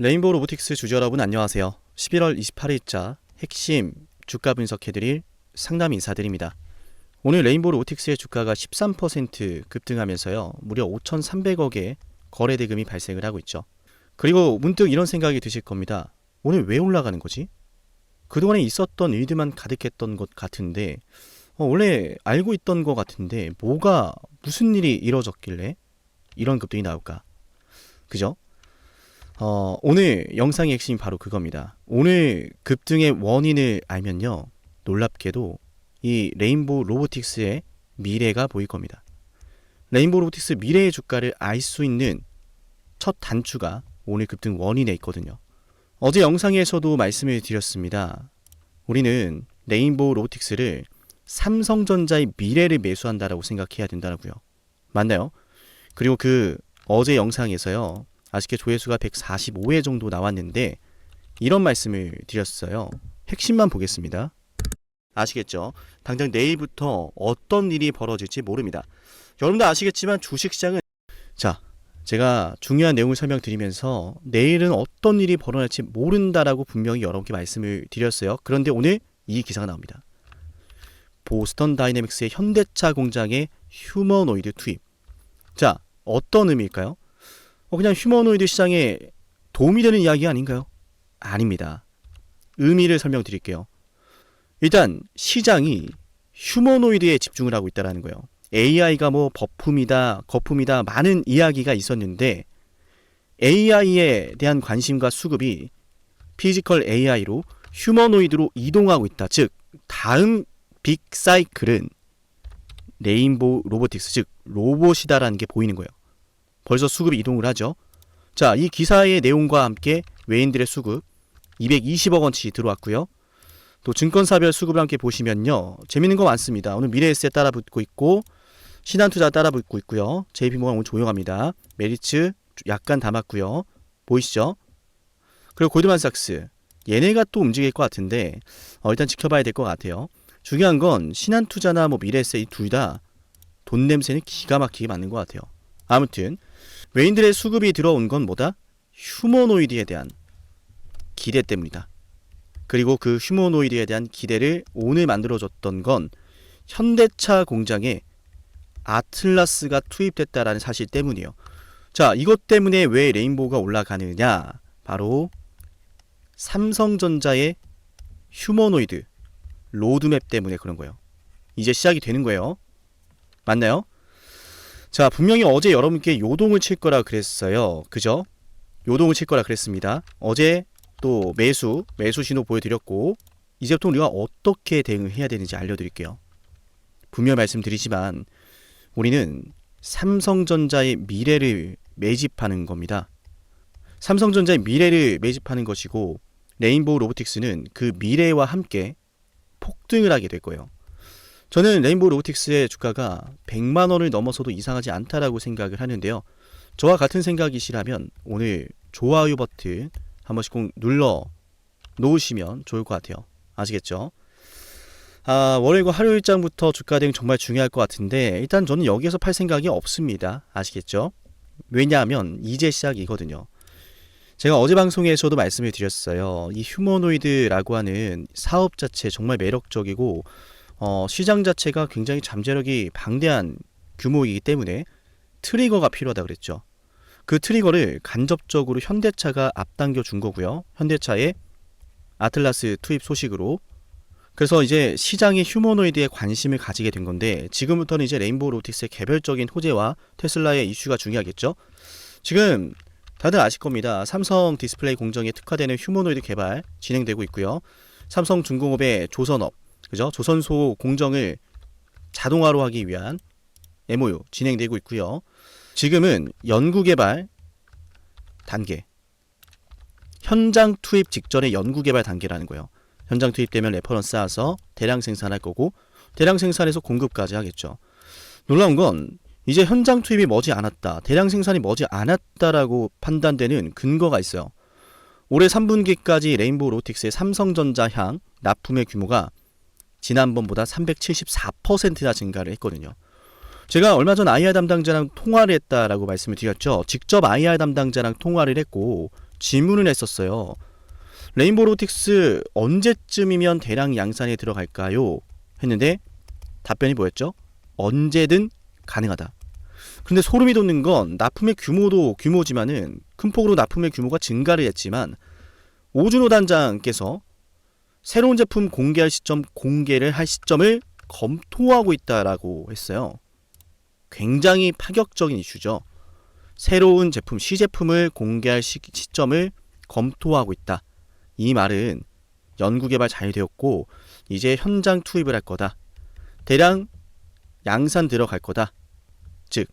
레인보우 로보틱스 주주 여러분 안녕하세요. 11월 28일자 핵심 주가 분석해드릴 상담 인사드립니다. 오늘 레인보우 로보틱스의 주가가 13% 급등하면서요. 무려 5,300억의 거래 대금이 발생을 하고 있죠. 그리고 문득 이런 생각이 드실 겁니다. 오늘 왜 올라가는 거지? 그동안에 있었던 일들만 가득했던 것 같은데 원래 알고 있던 것 같은데 무슨 일이 이뤄졌길래 이런 급등이 나올까? 그죠? 오늘 영상의 핵심이 바로 그겁니다. 오늘 급등의 원인을 알면요. 놀랍게도 이 레인보우 로보틱스의 미래가 보일 겁니다. 레인보우 로보틱스 미래의 주가를 알 수 있는 첫 단추가 오늘 급등 원인에 있거든요. 어제 영상에서도 말씀을 드렸습니다. 우리는 레인보우 로보틱스를 삼성전자의 미래를 매수한다라고 생각해야 된다고요. 맞나요? 그리고 어제 영상에서요. 아쉽게 조회수가 145회 정도 나왔는데 이런 말씀을 드렸어요. 핵심만 보겠습니다. 아시겠죠? 당장 내일부터 어떤 일이 벌어질지 모릅니다. 여러분도 아시겠지만 주식시장은 제가 중요한 내용을 설명드리면서 내일은 어떤 일이 벌어질지 모른다라고 분명히 여러분께 말씀을 드렸어요. 그런데 오늘 이 기사가 나옵니다. 보스턴 다이내믹스의 현대차 공장에 휴머노이드 투입. 어떤 의미일까요? 그냥 휴머노이드 시장에 도움이 되는 이야기 아닌가요? 아닙니다. 의미를 설명드릴게요. 일단 시장이 휴머노이드에 집중을 하고 있다는 거예요. AI가 거품이다 많은 이야기가 있었는데 AI에 대한 관심과 수급이 피지컬 AI로 휴머노이드로 이동하고 있다. 즉 다음 빅 사이클은 레인보우 로보틱스, 즉 로봇이다라는 게 보이는 거예요. 벌써 수급이 이동을 하죠. 이 기사의 내용과 함께 외인들의 수급 220억 원치 들어왔고요. 또 증권사별 수급을 함께 보시면요. 재밌는 거 많습니다. 오늘 미래에셋 따라붙고 있고 신한투자 따라붙고 있고요. JP모건 오늘 조용합니다. 메리츠 약간 담았고요. 보이시죠? 그리고 골드만삭스 얘네가 또 움직일 것 같은데 일단 지켜봐야 될 것 같아요. 중요한 건 신한투자나 미래에셋 이 둘 다 돈 냄새는 기가 막히게 맞는 것 같아요. 아무튼 외인들의 수급이 들어온 건 뭐다? 휴머노이드에 대한 기대 때문이다. 그리고 그 휴머노이드에 대한 기대를 오늘 만들어줬던 건 현대차 공장에 아틀라스가 투입됐다라는 사실 때문이에요. 이것 때문에 왜 레인보우가 올라가느냐? 바로 삼성전자의 휴머노이드 로드맵 때문에 그런 거예요. 이제 시작이 되는 거예요. 맞나요? 분명히 어제 여러분께 요동을 칠 거라 그랬어요. 그죠? 요동을 칠 거라 그랬습니다. 어제 또 매수 신호 보여드렸고 이제부터 우리가 어떻게 대응을 해야 되는지 알려드릴게요. 분명히 말씀드리지만 우리는 삼성전자의 미래를 매집하는 겁니다. 삼성전자의 미래를 매집하는 것이고 레인보우 로보틱스는 그 미래와 함께 폭등을 하게 될 거예요. 저는 레인보우 로보틱스의 주가가 100만 원을 넘어서도 이상하지 않다라고 생각을 하는데요. 저와 같은 생각이시라면 오늘 좋아요 버튼 한 번씩 꼭 눌러 놓으시면 좋을 것 같아요. 아시겠죠? 월요일과 화요일장부터 주가 대응 정말 중요할 것 같은데 일단 저는 여기에서 팔 생각이 없습니다. 아시겠죠? 왜냐하면 이제 시작이거든요. 제가 어제 방송에서도 말씀을 드렸어요. 이 휴머노이드라고 하는 사업 자체 정말 매력적이고 시장 자체가 굉장히 잠재력이 방대한 규모이기 때문에 트리거가 필요하다 그랬죠. 그 트리거를 간접적으로 현대차가 앞당겨 준 거고요. 현대차의 아틀라스 투입 소식으로. 그래서 이제 시장이 휴머노이드에 관심을 가지게 된 건데 지금부터는 이제 레인보우 로보틱스의 개별적인 호재와 테슬라의 이슈가 중요하겠죠. 지금 다들 아실 겁니다. 삼성 디스플레이 공정에 특화되는 휴머노이드 개발 진행되고 있고요. 삼성중공업의 조선업, 그죠? 조선소 공정을 자동화로 하기 위한 MOU 진행되고 있고요. 지금은 연구개발 단계, 현장 투입 직전의 연구개발 단계라는 거예요. 현장 투입되면 레퍼런스 쌓아서 대량 생산할 거고 대량 생산해서 공급까지 하겠죠. 놀라운 건 이제 현장 투입이 머지않았다, 대량 생산이 머지않았다라고 판단되는 근거가 있어요. 올해 3분기까지 레인보우 로보틱스의 삼성전자 향 납품의 규모가 지난번보다 374%나 증가를 했거든요. 제가 얼마 전 IR 담당자랑 통화를 했다라고 말씀을 드렸죠. 직접 IR 담당자랑 통화를 했고 질문을 했었어요. 레인보우 로보틱스 언제쯤이면 대량 양산에 들어갈까요? 했는데 답변이 뭐였죠? 언제든 가능하다. 근데 소름이 돋는 건 납품의 규모도 규모지만은 큰 폭으로 납품의 규모가 증가를 했지만 오준호 단장께서 새로운 제품 공개를 할 시점을 검토하고 있다라고 했어요. 굉장히 파격적인 이슈죠. 새로운 제품, 시제품을 공개할 시점을 검토하고 있다. 이 말은 연구개발 잘 되었고 이제 현장 투입을 할 거다. 대량 양산 들어갈 거다. 즉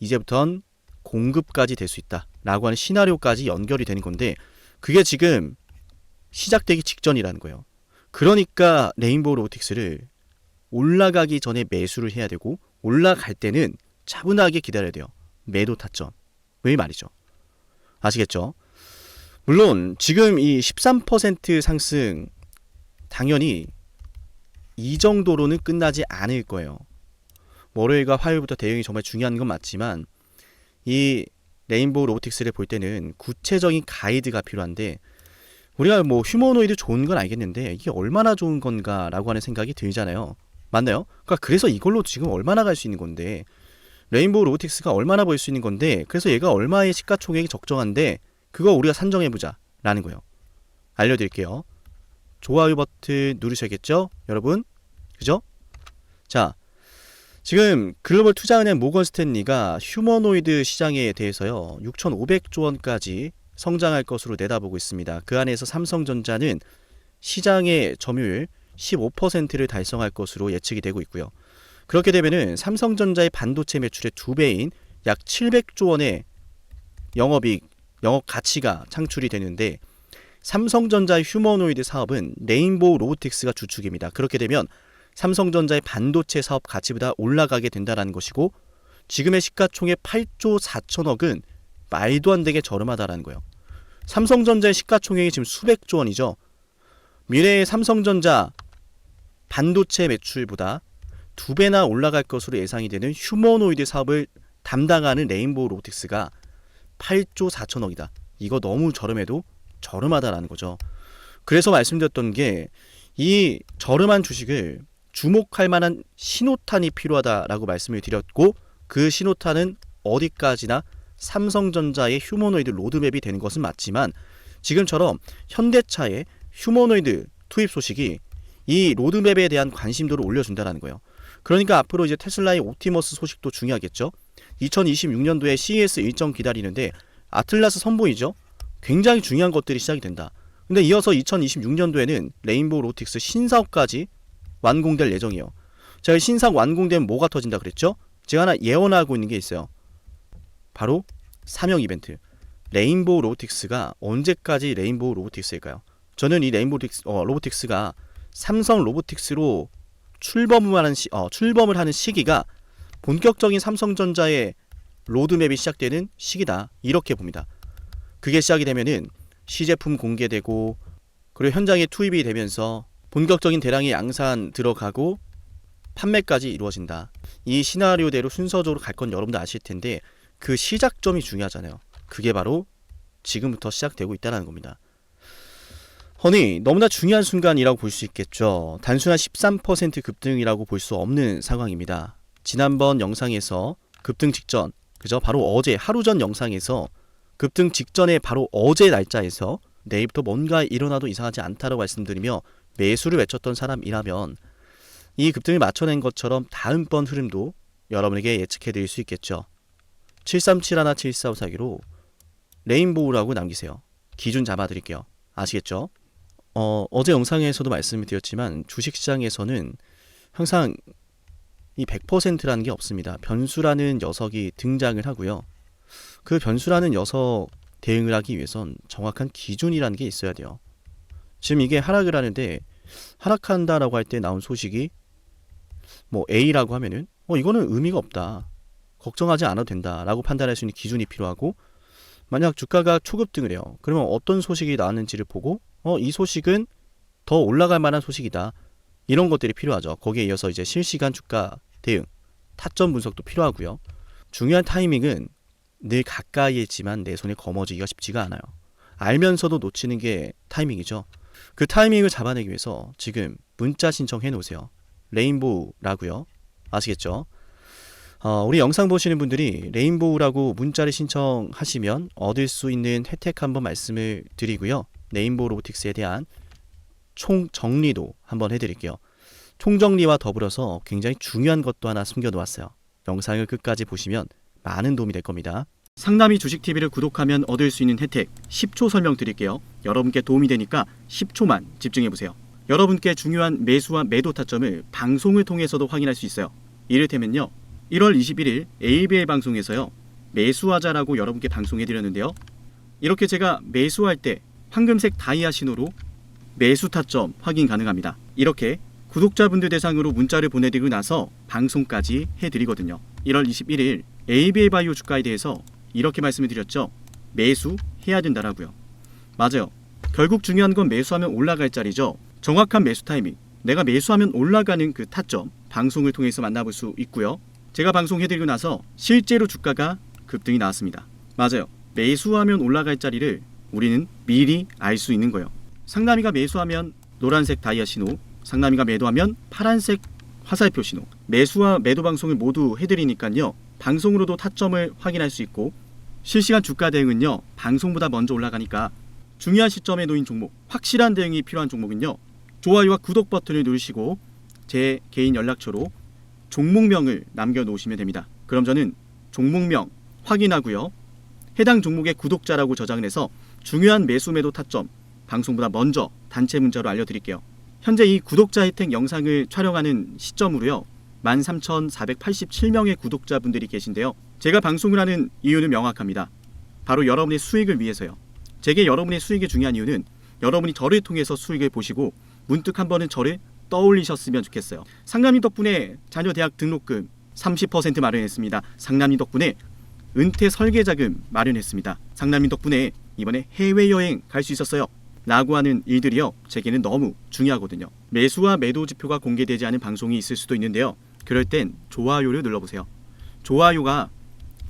이제부턴 공급까지 될 수 있다 라고 하는 시나리오까지 연결이 되는 건데 그게 지금 시작되기 직전이라는 거예요. 그러니까 레인보우 로보틱스를 올라가기 전에 매수를 해야 되고 올라갈 때는 차분하게 기다려야 돼요. 매도 타점을 말이죠. 아시겠죠? 물론 지금 이 13% 상승 당연히 이 정도로는 끝나지 않을 거예요. 월요일과 화요일부터 대응이 정말 중요한 건 맞지만 이 레인보우 로보틱스를 볼 때는 구체적인 가이드가 필요한데 우리가 뭐 휴머노이드 좋은 건 알겠는데 이게 얼마나 좋은 건가라고 하는 생각이 들잖아요. 맞나요? 그러니까 그래서 이걸로 지금 얼마나 갈 수 있는 건데 레인보우 로보틱스가 얼마나 벌 수 있는 건데 그래서 얘가 얼마의 시가총액이 적정한데 그거 우리가 산정해보자 라는 거예요. 알려드릴게요. 좋아요 버튼 누르셔야겠죠? 여러분 그죠? 자 지금 글로벌 투자은행 모건 스탠리가 휴머노이드 시장에 대해서요 6,500조 원까지 성장할 것으로 내다보고 있습니다. 그 안에서 삼성전자는 시장의 점유율 15%를 달성할 것으로 예측이 되고 있고요. 그렇게 되면은 삼성전자의 반도체 매출의 2배인 약 700조 원의 영업 가치가 창출이 되는데 삼성전자의 휴머노이드 사업은 레인보우 로보틱스가 주축입니다. 그렇게 되면 삼성전자의 반도체 사업 가치보다 올라가게 된다는 것이고 지금의 시가총액 8조 4천억은 말도 안 되게 저렴하다라는 거예요. 삼성전자의 시가총액이 지금 수백조 원이죠. 미래의 삼성전자 반도체 매출보다 2배나 올라갈 것으로 예상이 되는 휴머노이드 사업을 담당하는 레인보우 로보틱스가 8조 4천억이다. 이거 너무 저렴해도 저렴하다라는 거죠. 그래서 말씀드렸던 게 이 저렴한 주식을 주목할 만한 신호탄이 필요하다라고 말씀을 드렸고 그 신호탄은 어디까지나 삼성전자의 휴머노이드 로드맵이 되는 것은 맞지만 지금처럼 현대차의 휴머노이드 투입 소식이 이 로드맵에 대한 관심도를 올려준다는 거예요. 그러니까 앞으로 이제 테슬라의 옵티머스 소식도 중요하겠죠. 2026년도에 CES 일정 기다리는데 아틀라스 선보이죠. 굉장히 중요한 것들이 시작이 된다. 근데 이어서 2026년도에는 레인보우 로보틱스 신사업까지 완공될 예정이에요. 제가 신사업 완공되면 뭐가 터진다 그랬죠? 제가 하나 예언하고 있는 게 있어요. 바로 사명 이벤트. 레인보우 로보틱스가 언제까지 레인보우 로보틱스일까요? 저는 이 레인보우 로보틱스가 삼성 로보틱스로 출범을 하는 시기가 본격적인 삼성전자의 로드맵이 시작되는 시기다. 이렇게 봅니다. 그게 시작이 되면은 시제품 공개되고 그리고 현장에 투입이 되면서 본격적인 대량의 양산 들어가고 판매까지 이루어진다. 이 시나리오대로 순서적으로 갈 건 여러분들 아실 텐데 그 시작점이 중요하잖아요. 그게 바로 지금부터 시작되고 있다는 겁니다. 허니 너무나 중요한 순간이라고 볼 수 있겠죠. 단순한 13% 급등이라고 볼 수 없는 상황입니다. 지난번 영상에서 급등 직전, 그죠? 바로 어제 하루 전 영상에서 급등 직전에 바로 어제 날짜에서 내일부터 뭔가 일어나도 이상하지 않다라고 말씀드리며 매수를 외쳤던 사람이라면 이 급등을 맞춰낸 것처럼 다음번 흐름도 여러분에게 예측해 드릴 수 있겠죠. 73717454기로 레인보우라고 남기세요. 기준 잡아 드릴게요. 아시겠죠? 어제 영상에서도 말씀을 드렸지만 주식시장에서는 항상 이 100%라는 게 없습니다. 변수라는 녀석이 등장을 하고요. 그 변수라는 녀석 대응을 하기 위해선 정확한 기준이라는 게 있어야 돼요. 지금 이게 하락을 하는데 하락한다라고 할 때 나온 소식이 뭐 A라고 하면은 이거는 의미가 없다. 걱정하지 않아도 된다라고 판단할 수 있는 기준이 필요하고 만약 주가가 초급등을 해요. 그러면 어떤 소식이 나왔는지를 보고 이 소식은 더 올라갈 만한 소식이다. 이런 것들이 필요하죠. 거기에 이어서 이제 실시간 주가 대응, 타점 분석도 필요하고요. 중요한 타이밍은 늘 가까이에 있지만 내 손에 거머쥐기가 쉽지가 않아요. 알면서도 놓치는 게 타이밍이죠. 그 타이밍을 잡아내기 위해서 지금 문자 신청해 놓으세요. 레인보우라고요. 아시겠죠? 우리 영상 보시는 분들이 레인보우라고 문자를 신청하시면 얻을 수 있는 혜택 한번 말씀을 드리고요. 레인보우 로보틱스에 대한 총 정리도 한번 해드릴게요. 총 정리와 더불어서 굉장히 중요한 것도 하나 숨겨놓았어요. 영상을 끝까지 보시면 많은 도움이 될 겁니다. 상담이 주식TV를 구독하면 얻을 수 있는 혜택 10초 설명드릴게요. 여러분께 도움이 되니까 10초만 집중해보세요. 여러분께 중요한 매수와 매도 타점을 방송을 통해서도 확인할 수 있어요. 이를테면요, 1월 21일 ABL 방송에서요, 매수하자라고 여러분께 방송해드렸는데요. 이렇게 제가 매수할 때 황금색 다이아 신호로 매수 타점 확인 가능합니다. 이렇게 구독자분들 대상으로 문자를 보내드리고 나서 방송까지 해드리거든요. 1월 21일 ABL 바이오 주가에 대해서 이렇게 말씀을 드렸죠. 매수해야 된다라고요. 맞아요. 결국 중요한 건 매수하면 올라갈 자리죠. 정확한 매수 타이밍, 내가 매수하면 올라가는 그 타점 방송을 통해서 만나볼 수 있고요. 제가 방송해드리고 나서 실제로 주가가 급등이 나왔습니다. 맞아요. 매수하면 올라갈 자리를 우리는 미리 알 수 있는 거예요. 상담이가 매수하면 노란색 다이아 신호, 상담이가 매도하면 파란색 화살표 신호. 매수와 매도 방송을 모두 해드리니까요, 방송으로도 타점을 확인할 수 있고, 실시간 주가 대응은요, 방송보다 먼저 올라가니까 중요한 시점에 놓인 종목, 확실한 대응이 필요한 종목은요, 좋아요와 구독 버튼을 누르시고 제 개인 연락처로 종목명을 남겨놓으시면 됩니다. 그럼 저는 종목명 확인하고요, 해당 종목의 구독자라고 저장을 해서 중요한 매수 매도 타점 방송보다 먼저 단체 문자로 알려드릴게요. 현재 이 구독자 혜택 영상을 촬영하는 시점으로요, 13,487명의 구독자분들이 계신데요. 제가 방송을 하는 이유는 명확합니다. 바로 여러분의 수익을 위해서요. 제게 여러분의 수익이 중요한 이유는 여러분이 저를 통해서 수익을 보시고 문득 한 번은 저를 떠올리셨으면 좋겠어요. 상남님 덕분에 자녀 대학 등록금 30% 마련했습니다. 상남님 덕분에 은퇴 설계자금 마련했습니다. 상남님 덕분에 이번에 해외여행 갈 수 있었어요. 라고 하는 일들이요, 제게는 너무 중요하거든요. 매수와 매도 지표가 공개되지 않은 방송이 있을 수도 있는데요. 그럴 땐 좋아요를 눌러보세요. 좋아요가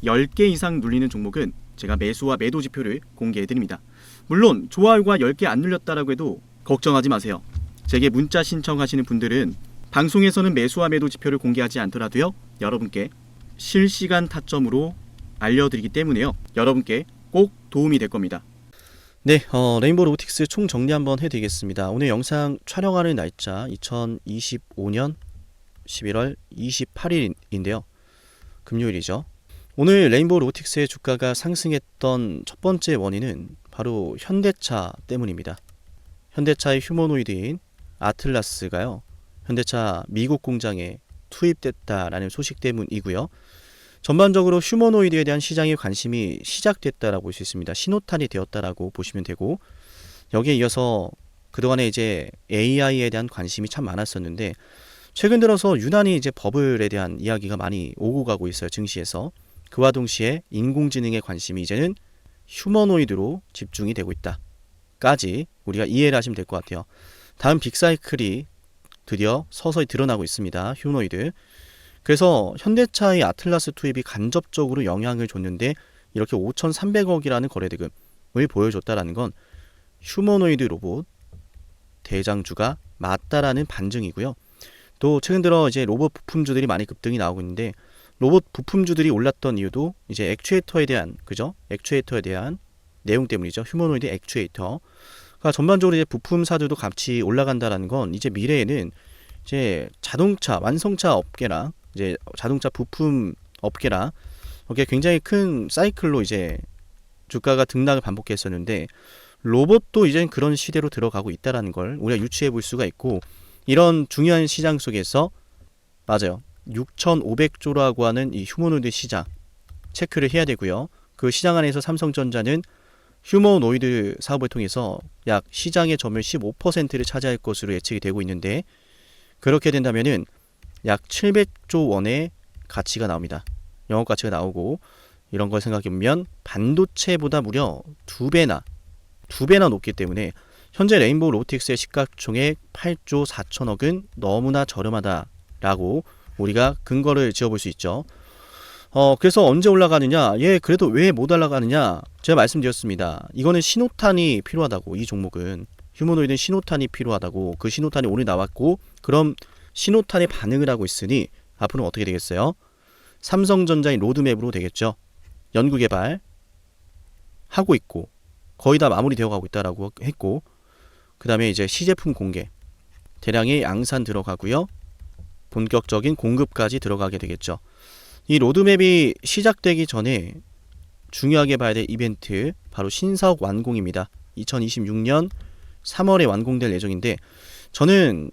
10개 이상 눌리는 종목은 제가 매수와 매도 지표를 공개해드립니다. 물론 좋아요가 10개 안 눌렸다라고 해도 걱정하지 마세요. 제게 문자 신청하시는 분들은 방송에서는 매수와 매도 지표를 공개하지 않더라도요, 여러분께 실시간 타점으로 알려드리기 때문에요, 여러분께 꼭 도움이 될 겁니다. 네, 레인보우 로보틱스 총 정리 한번 해드리겠습니다. 오늘 영상 촬영하는 날짜 2025년 11월 28일인데요. 금요일이죠. 오늘 레인보우 로보틱스의 주가가 상승했던 첫 번째 원인은 바로 현대차 때문입니다. 현대차의 휴머노이드인 아틀라스가요, 현대차 미국 공장에 투입됐다라는 소식 때문이고요. 전반적으로 휴머노이드에 대한 시장의 관심이 시작됐다라고 볼 수 있습니다. 신호탄이 되었다라고 보시면 되고, 여기에 이어서 그동안에 이제 AI에 대한 관심이 참 많았었는데, 최근 들어서 유난히 이제 버블에 대한 이야기가 많이 오고 가고 있어요, 증시에서. 그와 동시에 인공지능의 관심이 이제는 휴머노이드로 집중이 되고 있다까지 우리가 이해를 하시면 될 것 같아요. 다음 빅사이클이 드디어 서서히 드러나고 있습니다. 휴머노이드. 그래서 현대차의 아틀라스 투입이 간접적으로 영향을 줬는데 이렇게 5,300억이라는 거래대금을 보여줬다라는 건 휴머노이드 로봇 대장주가 맞다라는 반증이고요. 또 최근 들어 이제 로봇 부품주들이 많이 급등이 나오고 있는데, 로봇 부품주들이 올랐던 이유도 이제 액추에이터에 대한, 그죠? 액추에이터에 대한 내용 때문이죠. 휴머노이드 액추에이터. 그러니까 전반적으로 이제 부품사들도 같이 올라간다라는 건 이제 미래에는 이제 자동차 완성차 업계랑 이제 자동차 부품 업계랑 이게 굉장히 큰 사이클로 이제 주가가 등락을 반복했었는데, 로봇도 이제 그런 시대로 들어가고 있다라는 걸 우리가 유추해 볼 수가 있고, 이런 중요한 시장 속에서 맞아요, 6,500조라고 하는 이 휴머노이드 시장 체크를 해야 되고요. 그 시장 안에서 삼성전자는 휴머노이드 사업을 통해서 약 시장의 점유율 15%를 차지할 것으로 예측이 되고 있는데, 그렇게 된다면은 약 700조 원의 가치가 나옵니다. 영업 가치가 나오고, 이런 걸 생각해 보면 반도체보다 무려 2배나 높기 때문에 현재 레인보우 로보틱스의 시가총액 8조 4천억은 너무나 저렴하다라고 우리가 근거를 지어볼 수 있죠. 그래서 언제 올라가느냐? 그래도 왜 못 올라가느냐? 제가 말씀드렸습니다. 이거는 신호탄이 필요하다고. 이 종목은 휴머노이드는 신호탄이 필요하다고. 그 신호탄이 오늘 나왔고, 그럼 신호탄에 반응을 하고 있으니 앞으로는 어떻게 되겠어요? 삼성전자의 로드맵으로 되겠죠. 연구개발 하고 있고 거의 다 마무리되어 가고 있다라고 했고, 그 다음에 이제 시제품 공개, 대량의 양산 들어가고요. 본격적인 공급까지 들어가게 되겠죠. 이 로드맵이 시작되기 전에 중요하게 봐야 될 이벤트, 바로 신사옥 완공입니다. 2026년 3월에 완공될 예정인데, 저는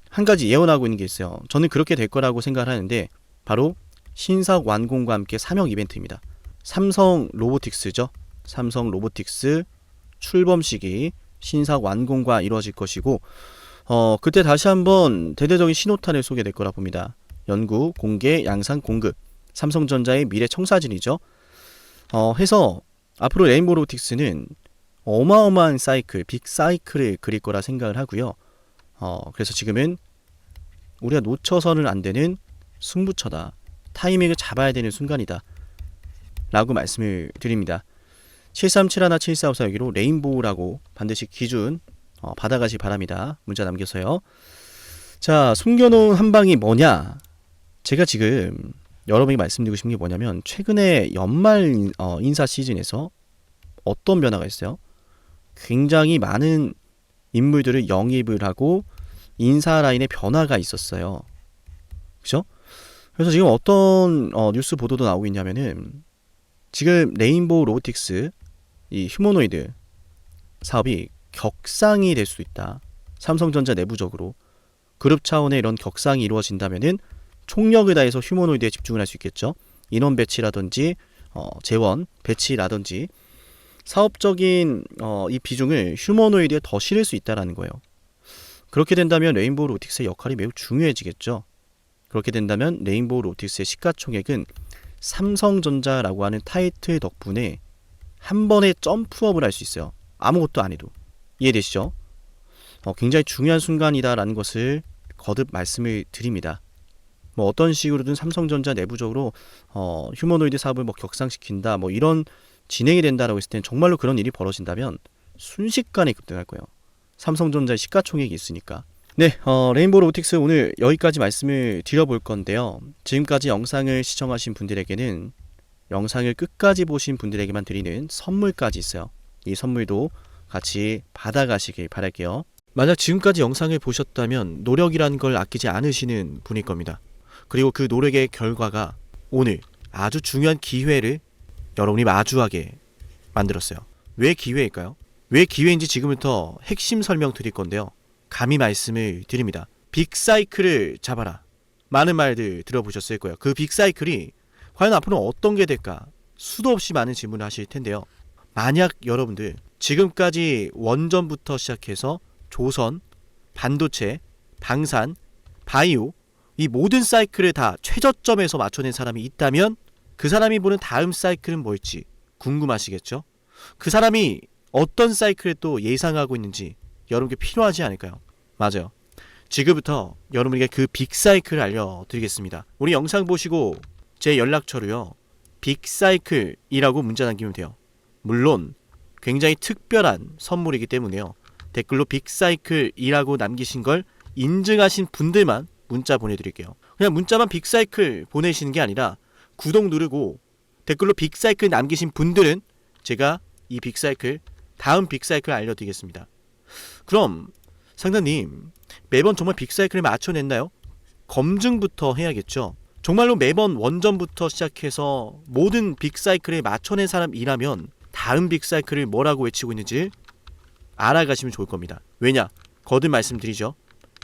한 가지 예언하고 있는 게 있어요. 저는 그렇게 될 거라고 생각을 하는데, 바로 신사옥 완공과 함께 삼형 이벤트입니다. 삼성 로보틱스죠. 삼성 로보틱스 출범 시기 신사옥 완공과 이루어질 것이고, 그때 다시 한번 대대적인 신호탄을 쏘게 될 거라 봅니다. 연구, 공개, 양산, 공급. 삼성전자의 미래 청사진이죠. 해서 앞으로 레인보우 로보틱스는 어마어마한 사이클, 빅 사이클을 그릴 거라 생각을 하고요. 그래서 지금은 우리가 놓쳐서는 안 되는 승부처다. 타이밍을 잡아야 되는 순간이다. 라고 말씀을 드립니다. 7371, 7454 여기로 레인보우라고 반드시 기준 받아가시 바랍니다. 문자 남겨서요. 자, 숨겨놓은 한방이 뭐냐? 제가 지금 여러분이 말씀드리고 싶은 게 뭐냐면, 최근에 연말 인사 시즌에서 어떤 변화가 있어요? 굉장히 많은 인물들을 영입을 하고 인사 라인에 변화가 있었어요. 그죠? 그래서 지금 어떤 뉴스 보도도 나오고 있냐면은, 지금 레인보우 로보틱스 이 휴머노이드 사업이 격상이 될 수 있다. 삼성전자 내부적으로 그룹 차원의 이런 격상이 이루어진다면은 총력을 다해서 휴머노이드에 집중을 할 수 있겠죠. 인원 배치라든지 재원 배치라든지 사업적인 이 비중을 휴머노이드에 더 실을 수 있다라는 거예요. 그렇게 된다면 레인보우 로보틱스의 역할이 매우 중요해지겠죠. 그렇게 된다면 레인보우 로보틱스의 시가총액은 삼성전자라고 하는 타이틀 덕분에 한 번에 점프업을 할 수 있어요. 아무것도 안 해도. 이해되시죠? 굉장히 중요한 순간이다라는 것을 거듭 말씀을 드립니다. 뭐 어떤 식으로든 삼성전자 내부적으로 휴머노이드 사업을 뭐 격상시킨다, 뭐 이런 진행이 된다라고 했을 땐 정말로 그런 일이 벌어진다면 순식간에 급등할 거예요. 삼성전자의 시가총액이 있으니까. 네, 레인보우 로보틱스 오늘 여기까지 말씀을 드려볼 건데요. 지금까지 영상을 시청하신 분들에게는 영상을 끝까지 보신 분들에게만 드리는 선물까지 있어요. 이 선물도 같이 받아가시길 바랄게요. 만약 지금까지 영상을 보셨다면 노력이라는 걸 아끼지 않으시는 분일 겁니다. 그리고 그 노력의 결과가 오늘 아주 중요한 기회를 여러분이 마주하게 만들었어요. 왜 기회일까요? 왜 기회인지 지금부터 핵심 설명 드릴 건데요. 감히 말씀을 드립니다. 빅사이클을 잡아라. 많은 말들 들어보셨을 거예요. 그 빅사이클이 과연 앞으로 어떤 게 될까? 수도 없이 많은 질문을 하실 텐데요. 만약 여러분들 지금까지 원전부터 시작해서 조선, 반도체, 방산, 바이오, 이 모든 사이클을 다 최저점에서 맞춰낸 사람이 있다면 그 사람이 보는 다음 사이클은 뭘지 궁금하시겠죠? 그 사람이 어떤 사이클을 또 예상하고 있는지 여러분께 필요하지 않을까요? 맞아요. 지금부터 여러분에게 그 빅사이클을 알려드리겠습니다. 우리 영상 보시고 제 연락처로요, 빅사이클이라고 문자 남기면 돼요. 물론 굉장히 특별한 선물이기 때문에요, 댓글로 빅사이클이라고 남기신 걸 인증하신 분들만 문자 보내드릴게요. 그냥 문자만 빅사이클 보내시는 게 아니라 구독 누르고 댓글로 빅사이클 남기신 분들은 제가 이 빅사이클, 다음 빅사이클 알려드리겠습니다. 그럼 상담님, 매번 정말 빅사이클을 맞춰냈나요? 검증부터 해야겠죠. 정말로 매번 원전부터 시작해서 모든 빅사이클에 맞춰낸 사람이라면 다음 빅사이클을 뭐라고 외치고 있는지 알아가시면 좋을 겁니다. 왜냐? 거듭 말씀드리죠.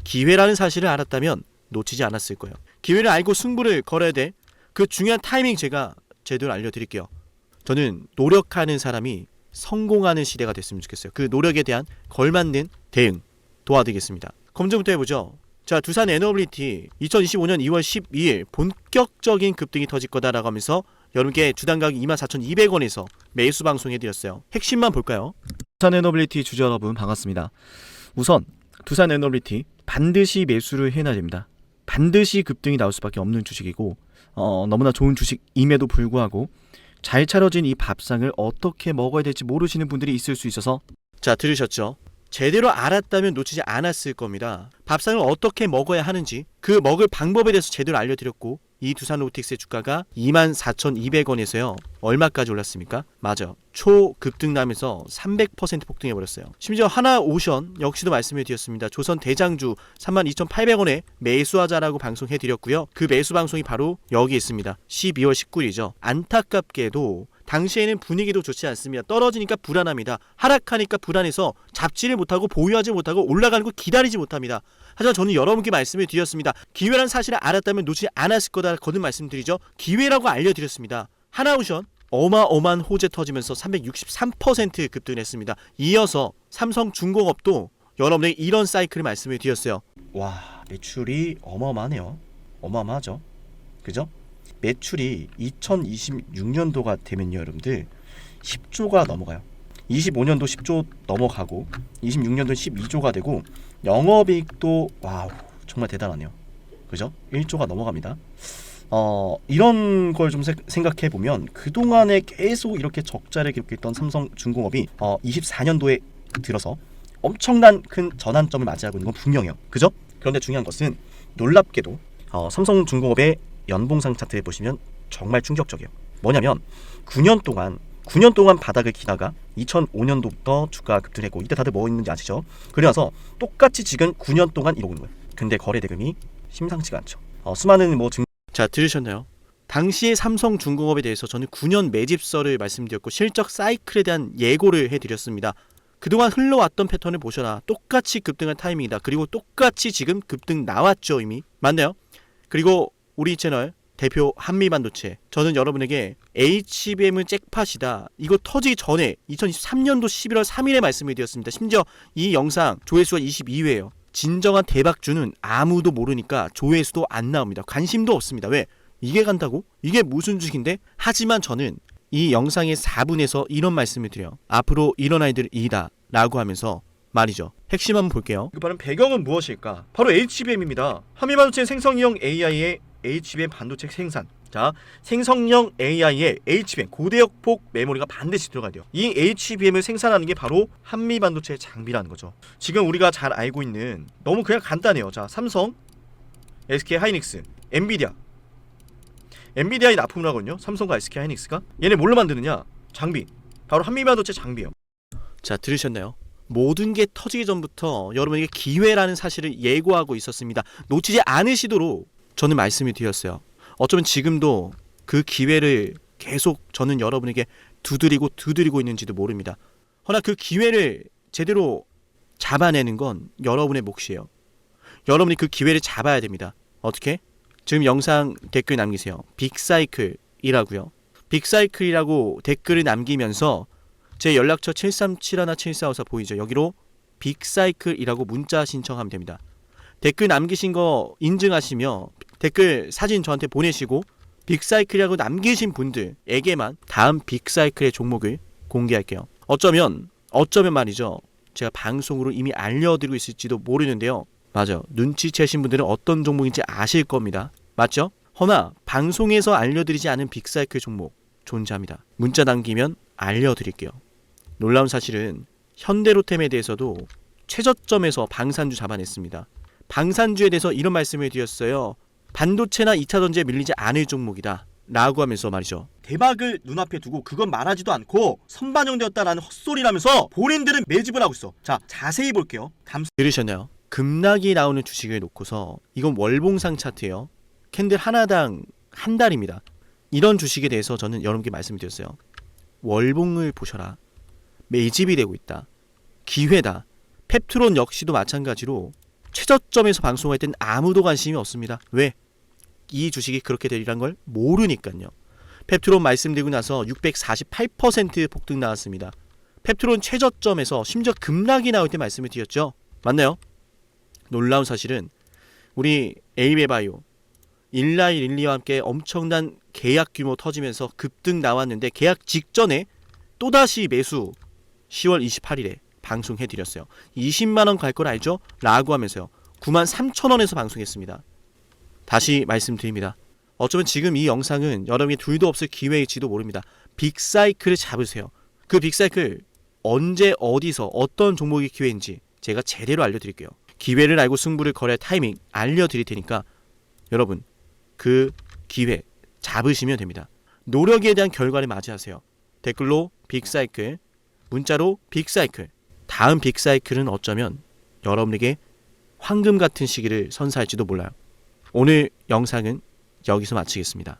기회라는 사실을 알았다면 놓치지 않았을 거예요. 기회를 알고 승부를 걸어야 돼. 그 중요한 타이밍 제가 제대로 알려드릴게요. 저는 노력하는 사람이 성공하는 시대가 됐으면 좋겠어요. 그 노력에 대한 걸맞는 대응 도와드리겠습니다. 검증부터 해보죠. 자, 두산 에너빌리티 2025년 2월 12일 본격적인 급등이 터질 거다라고 하면서 여러분께 주당 가격 24,200원에서 매수 방송해드렸어요. 핵심만 볼까요? 두산 에너빌리티 주주 여러분 반갑습니다. 우선 두산 에너빌리티 반드시 매수를 해놔야 됩니다. 반드시 급등이 나올 수밖에 없는 주식이고 너무나 좋은 주식임에도 불구하고 잘 차려진 이 밥상을 어떻게 먹어야 될지 모르시는 분들이 있을 수 있어서 자, 들으셨죠? 제대로 알았다면 놓치지 않았을 겁니다. 밥상을 어떻게 먹어야 하는지 그 먹을 방법에 대해서 제대로 알려드렸고 이 두산로보틱스의 주가가 24,200원에서요 얼마까지 올랐습니까? 맞아, 초급등나면서 300% 폭등해버렸어요. 심지어 하나오션 역시도 말씀해드렸습니다. 조선 대장주 32,800원에 매수하자라고 방송해드렸고요. 그 매수 방송이 바로 여기 있습니다. 12월 19일이죠. 안타깝게도 당시에는 분위기도 좋지 않습니다. 떨어지니까 불안합니다. 하락하니까 불안해서 잡지를 못하고 보유하지 못하고 올라가는 거 기다리지 못합니다. 하지만 저는 여러분께 말씀을 드렸습니다. 기회란 사실을 알았다면 놓치지 않았을 거다 거듭 말씀드리죠. 기회라고 알려드렸습니다. 하나오션 어마어마한 호재 터지면서 363% 급등했습니다. 이어서 삼성중공업도 여러분에게 이런 사이클을 말씀을 드렸어요. 와, 매출이 어마어마하네요. 어마어마하죠. 그죠? 매출이 2026년도가 되면요 여러분들 10조가 넘어가요. 25년도 10조 넘어가고 26년도 12조가 되고 영업이익도 와우 정말 대단하네요. 그죠? 1조가 넘어갑니다. 이런 걸 좀 생각해 보면 그동안에 계속 이렇게 적자를 기록했던 삼성중공업이 24년도에 들어서 엄청난 큰 전환점을 맞이하고 있는 건 분명해요. 그죠? 그런데 중요한 것은 놀랍게도 삼성중공업의 연봉상 차트에 보시면 정말 충격적이에요. 뭐냐면 9년 동안 바닥을 기다가 2005년도부터 주가가 급등했고 이때 다들 뭐 있는지 아시죠? 그래서 똑같이 지금 9년 동안 이러고 있는 거예요. 근데 거래 대금이 심상치가 않죠. 수많은 자, 들으셨나요? 당시의 삼성중공업에 대해서 저는 9년 매집설을 말씀드렸고 실적 사이클에 대한 예고를 해드렸습니다. 그동안 흘러왔던 패턴을 보셔라. 똑같이 급등한 타이밍이다. 그리고 똑같이 지금 급등 나왔죠 이미. 맞나요? 그리고 우리 채널 대표 한미반도체, 저는 여러분에게 HBM은 잭팟이다. 이거 터지기 전에 2023년도 11월 3일에 말씀을 드렸습니다. 심지어 이 영상 조회수가 22회예요. 진정한 대박주는 아무도 모르니까 조회수도 안 나옵니다. 관심도 없습니다. 왜? 이게 간다고? 이게 무슨 주식인데? 하지만 저는 이 영상의 4분에서 이런 말씀을 드려요. 앞으로 이런 아이들 이다 라고 하면서 말이죠. 핵심 한번 볼게요. 그 바로 배경은 무엇일까? 바로 HBM입니다. 한미반도체 생성형 AI의 HBM 반도체 생산. 자, 생성형 AI의 HBM 고대역폭 메모리가 반드시 들어가야 돼요. 이 HBM을 생산하는 게 바로 한미반도체 장비라는 거죠. 지금 우리가 잘 알고 있는 너무 그냥 간단해요. 자, 삼성, SK하이닉스, 엔비디아의 납품을 하거든요. 삼성과 SK하이닉스가. 얘네 뭘로 만드느냐? 장비. 바로 한미반도체 장비예요. 자, 들으셨나요? 모든 게 터지기 전부터 여러분에게 기회라는 사실을 예고하고 있었습니다. 놓치지 않으시도록 저는 말씀을 드렸어요. 어쩌면 지금도 그 기회를 계속 저는 여러분에게 두드리고 있는지도 모릅니다. 허나 그 기회를 제대로 잡아내는 건 여러분의 몫이에요. 여러분이 그 기회를 잡아야 됩니다. 어떻게? 지금 영상 댓글 남기세요. 빅사이클이라고요. 빅사이클이라고 댓글을 남기면서 제 연락처 737-7454 보이죠? 여기로 빅사이클이라고 문자 신청하면 됩니다. 댓글 남기신 거 인증하시며 댓글 사진 저한테 보내시고 빅사이클이라고 남기신 분들에게만 다음 빅사이클의 종목을 공개할게요. 어쩌면 말이죠. 제가 방송으로 이미 알려드리고 있을지도 모르는데요. 맞아요. 눈치채신 분들은 어떤 종목인지 아실 겁니다. 맞죠? 허나 방송에서 알려드리지 않은 빅사이클 종목 존재합니다. 문자 남기면 알려드릴게요. 놀라운 사실은 현대로템에 대해서도 최저점에서 방산주 잡아냈습니다. 방산주에 대해서 이런 말씀을 드렸어요. 반도체나 2차전지에 밀리지 않을 종목이다 라고 하면서 말이죠. 대박을 눈앞에 두고 그건 말하지도 않고 선반영되었다라는 헛소리라면서 본인들은 매집을 하고 있어. 자, 자세히 볼게요. 들으셨나요? 급락이 나오는 주식을 놓고서 이건 월봉상 차트예요. 캔들 하나당 한 달입니다. 이런 주식에 대해서 저는 여러분께 말씀드렸어요. 월봉을 보셔라. 매집이 되고 있다. 기회다. 펩트론 역시도 마찬가지로 최저점에서 방송할 땐 아무도 관심이 없습니다. 왜? 이 주식이 그렇게 되리란 걸 모르니까요. 펩트론 말씀드리고 나서 648% 폭등 나왔습니다. 펩트론 최저점에서 심지어 급락이 나올 때 말씀을 드렸죠. 맞나요? 놀라운 사실은 우리 에이베바이오, 일라이 릴리와 함께 엄청난 계약 규모 터지면서 급등 나왔는데 계약 직전에 또다시 매수 10월 28일에 방송해드렸어요. 20만원 갈 걸 알죠? 라고 하면서요. 93,000원에서 방송했습니다. 다시 말씀드립니다. 어쩌면 지금 이 영상은 여러분이 둘도 없을 기회일지도 모릅니다. 빅사이클을 잡으세요. 그 빅사이클 언제 어디서 어떤 종목이 기회인지 제가 제대로 알려드릴게요. 기회를 알고 승부를 걸어야 타이밍 알려드릴 테니까 여러분 그 기회 잡으시면 됩니다. 노력에 대한 결과를 맞이하세요. 댓글로 빅사이클, 문자로 빅사이클. 다음 빅사이클은 어쩌면 여러분에게 황금 같은 시기를 선사할지도 몰라요. 오늘 영상은 여기서 마치겠습니다.